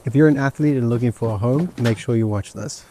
If you're an athlete and looking for a home, make sure you watch this.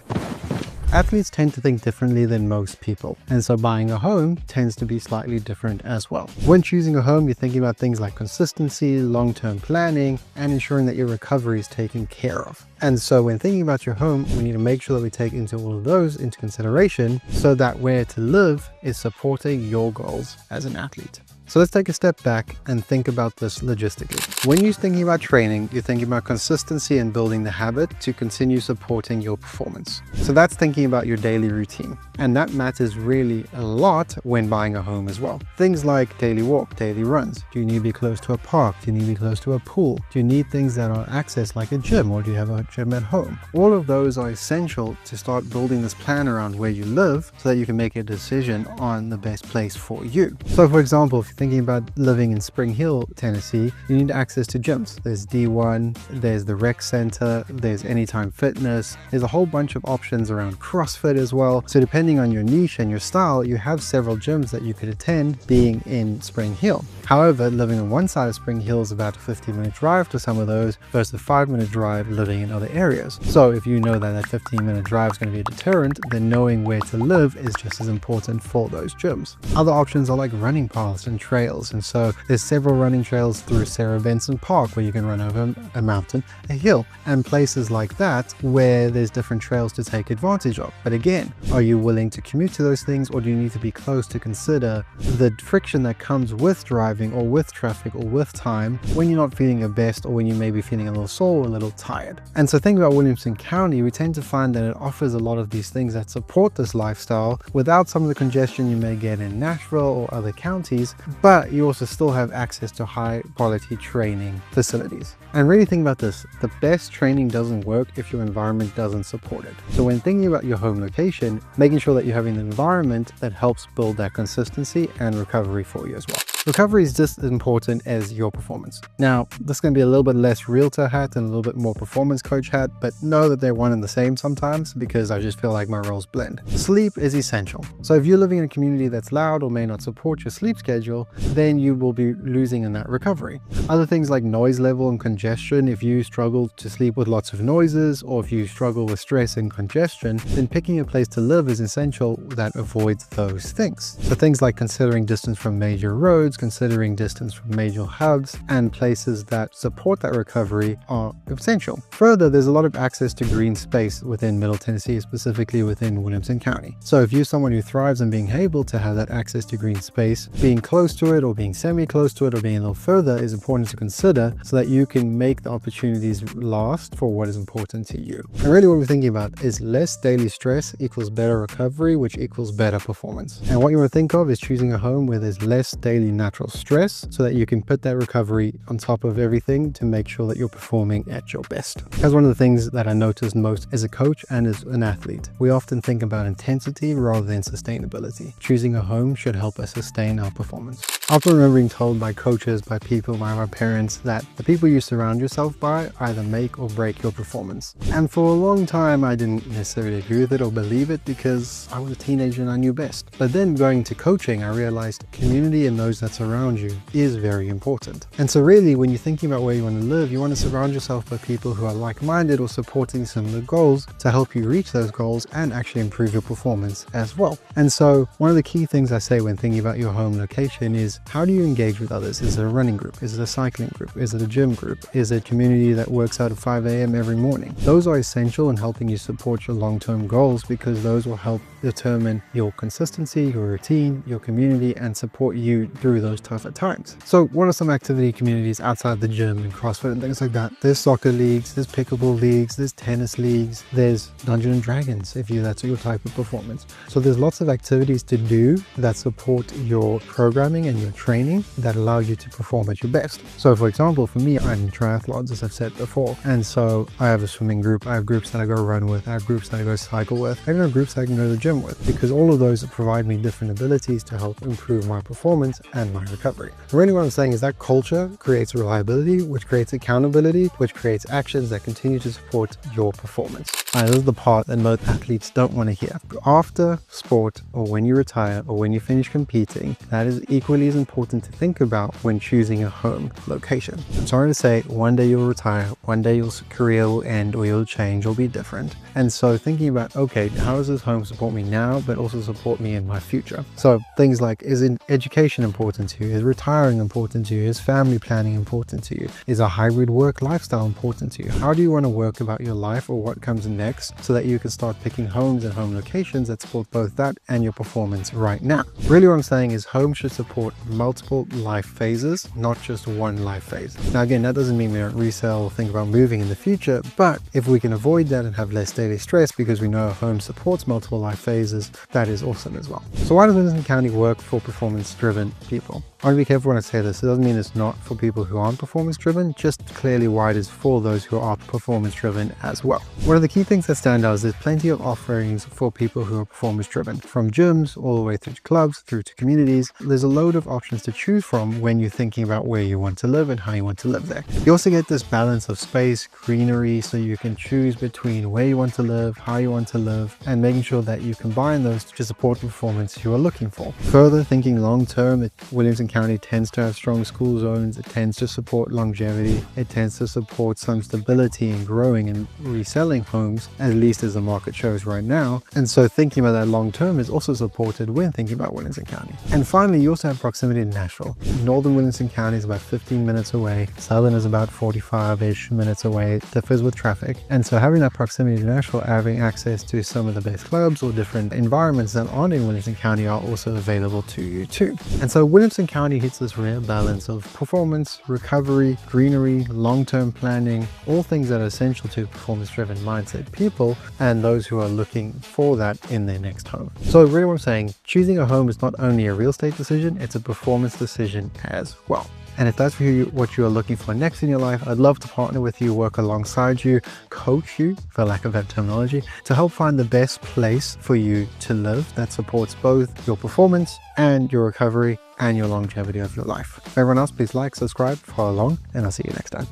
Athletes tend to think differently than most people, and so buying a home tends to be slightly different as well. When choosing a home, you're thinking about things like consistency, long-term planning, and ensuring that your recovery is taken care of. And so when thinking about your home, we need to make sure that we take into all of those into consideration so that where to live is supporting your goals as an athlete. So let's take a step back and think about this logistically. When you're thinking about training, you're thinking about consistency and building the habit to continue supporting your performance. So that's thinking about your daily routine. And that matters really a lot when buying a home as well. Things like daily walk, daily runs. Do you need to be close to a park? Do you need to be close to a pool? Do you need things that are accessed like a gym, or do you have a gym at home? All of those are essential to start building this plan around where you live so that you can make a decision on the best place for you. So for example, if you're thinking about living in Spring Hill, Tennessee, you need access to gyms. There's D1, there's the rec center, there's Anytime Fitness, there's a whole bunch of options around CrossFit as well. So depending on your niche and your style, you have several gyms that you could attend being in Spring Hill. However, living on one side of Spring Hill is about a 15-minute drive to some of those versus a 5-minute drive living in other areas. So if you know that that 15-minute drive is going to be a deterrent, then knowing where to live is just as important for those gyms. Other options are like running paths and trails. And so there's several running trails through Sarah Benson Park where you can run over a mountain, a hill, and places like that where there's different trails to take advantage of. But again, are you willing to commute to those things, or do you need to be close to consider the friction that comes with driving or with traffic or with time when you're not feeling your best, or when you may be feeling a little sore or a little tired? And so think about Williamson County, we tend to find that it offers a lot of these things that support this lifestyle without some of the congestion you may get in Nashville or other counties, but you also still have access to high quality training facilities. And really think about this, the best training doesn't work if your environment doesn't support it. So when thinking about your home location, making sure that you're having an environment that helps build that consistency and recovery for you as well. Recovery is just as important as your performance. Now, this is going to be a little bit less realtor hat and a little bit more performance coach hat, but know that they're one and the same sometimes because I just feel like my roles blend. Sleep is essential. So if you're living in a community that's loud or may not support your sleep schedule, then you will be losing in that recovery. Other things like noise level and congestion, if you struggle to sleep with lots of noises, or if you struggle with stress and congestion, then picking a place to live is essential that avoids those things. So things like considering distance from major roads, considering distance from major hubs, and places that support that recovery are essential. Further, there's a lot of access to green space within Middle Tennessee, specifically within Williamson County. So if you're someone who thrives on being able to have that access to green space, being close to it or being semi-close to it or being a little further is important to consider so that you can make the opportunities last for what is important to you. And really what we're thinking about is less daily stress equals better recovery, which equals better performance. And what you want to think of is choosing a home where there's less daily natural stress so that you can put that recovery on top of everything to make sure that you're performing at your best. That's one of the things that I noticed most as a coach and as an athlete. We often think about intensity rather than sustainability. Choosing a home should help us sustain our performance. I often remember being told by coaches, by people, by my parents, that the people you surround yourself by either make or break your performance. And for a long time, I didn't necessarily agree with it or believe it because I was a teenager and I knew best. But then going to coaching, I realized community and those that surround you is very important. And so really, when you're thinking about where you want to live, you want to surround yourself by people who are like-minded or supporting similar goals to help you reach those goals and actually improve your performance as well. And so one of the key things I say when thinking about your home location is, how do you engage with others? Is it a running group? Is it a cycling group? Is it a gym group? Is it a community that works out at 5 a.m. every morning? Those are essential in helping you support your long-term goals because those will help determine your consistency, your routine, your community, and support you through those tougher times. So what are some activity communities outside the gym and CrossFit and things like that? There's soccer leagues, there's pickleball leagues, there's tennis leagues, there's Dungeons and Dragons if that's your type of performance. So there's lots of activities to do that support your programming and your training that allow you to perform at your best. So for example, for me, I'm in triathlons, as I've said before, and so I have a swimming group, I have groups that I go run with, I have groups that I go cycle with, I even have groups that I can go to the gym with, because all of those provide me different abilities to help improve my performance and my recovery. Really what I'm saying is that culture creates reliability, which creates accountability, which creates actions that continue to support your performance. This is the part that most athletes don't want to hear. After sport, or when you retire, or when you finish competing, that is equally as important to think about when choosing a home location. I'm sorry to say, one day you'll retire, one day your career will end, or you'll change or be different. And so thinking about, okay, how does this home support me now, but also support me in my future? So things like, is education important to you? Is retiring important to you? Is family planning important to you? Is a hybrid work lifestyle important to you? How do you want to work about your life, or what comes next, so that you can start picking homes and home locations that support both that and your performance right now? Really what I'm saying is home should support multiple life phases, not just one life phase. Now again, that doesn't mean we don't resell or think about moving in the future, but if we can avoid that and have less daily stress because we know a home supports multiple life phases, that is awesome as well. So why does Williamson County work for performance-driven people? I want to be careful when I say this. It doesn't mean it's not for people who aren't performance-driven, just clearly why it is for those who are performance-driven as well. One of the key things that stand out is there's plenty of offerings for people who are performance-driven, from gyms all the way through to clubs, through to communities. There's a load of options to choose from when you're thinking about where you want to live and how you want to live there. You also get this balance of space, greenery, so you can choose between where you want to live, how you want to live, and making sure that you combine those to support the performance you are looking for. Further thinking long-term, Williamson County tends to have strong school zones. It tends to support longevity. It tends to support some stability in growing and reselling homes, at least as the market shows right now. And so thinking about that long-term is also supported when thinking about Williamson County. And finally, you also have proximity to Nashville. Northern Williamson County is about 15 minutes away. Southern is about 45-ish minutes away. It differs with traffic. And so having that proximity to Nashville, having access to some of the best clubs or different environments that aren't in Williamson County are also available to you too. And so Williamson County hits this rare balance of performance, recovery, greenery, long-term planning, all things that are essential to performance-driven mindset people and those who are looking for that in their next home. So really what I'm saying, choosing a home is not only a real estate decision, it's a performance decision as well. And if that's what you are looking for next in your life, I'd love to partner with you, work alongside you, coach you, for lack of better terminology, to help find the best place for you to live that supports both your performance and your recovery and your longevity of your life. For everyone else, please like, subscribe, follow along, and I'll see you next time.